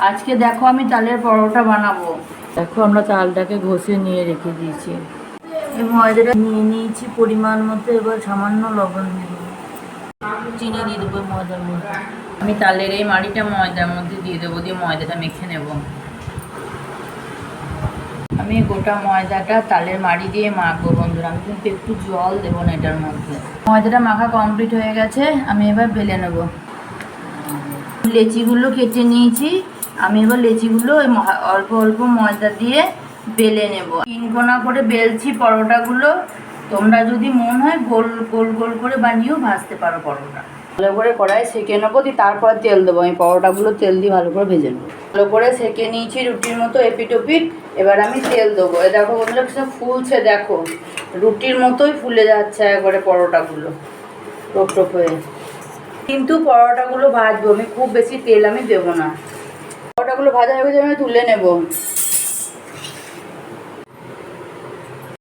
আজকে দেখো আমি তালের পরোটা বানাবো। দেখো আমরা তালটাকে ঘষে নিয়ে রেখে দিয়েছি। এই ময়দাটা নিয়ে নিয়েছি পরিমাণ মতো, এবার সামান্য লবণ দিয়ে দেবো, চিনি দিয়ে দেবো ময়দার মধ্যে। আমি তালের এই মাড়িটা ময়দার মধ্যে দিয়ে দেবো, দিয়ে ময়দাটা মেখে নেব। আমি গোটা ময়দাটা তালের মাড়ি দিয়ে মাখবো বন্ধুরা, আমি কিন্তু একটু জল দেবো না এটার মধ্যে। ময়দাটা মাখা কমপ্লিট হয়ে গেছে, আমি এবার বেলে নেব। লেচিগুলো কেটে নিয়েছি, আমি এবার লেচিগুলো অল্প অল্প ময়দা দিয়ে বেলে নেব। 3 কোনা করে বেলছি পরোটাগুলো। তোমরা যদি মন হয় গোল গোল গোল করে বানিয়েও ভাজতে পারো পরোটা। ভালো করে কড়াই সেঁকে নেবো, দিয়ে তারপর তেল দেবো। আমি পরোটাগুলো তেল দিয়ে ভালো করে ভেজে নেবো। ভালো করে সেঁকে নিয়েছি রুটির মতো এপিট ওপিট। এবার আমি তেল দেবো। এ দেখো বন্ধুরা সব ফুলছে, দেখো রুটির মতোই ফুলে যাচ্ছে একবারে পরোটাগুলো, টোপ টোপ হয়ে। কিন্তু পরোটাগুলো ভাজবো, আমি খুব বেশি তেল আমি দেবো না। পরোটাগুলো ভাজা হয়ে গেছে, আমি তুলে নেব।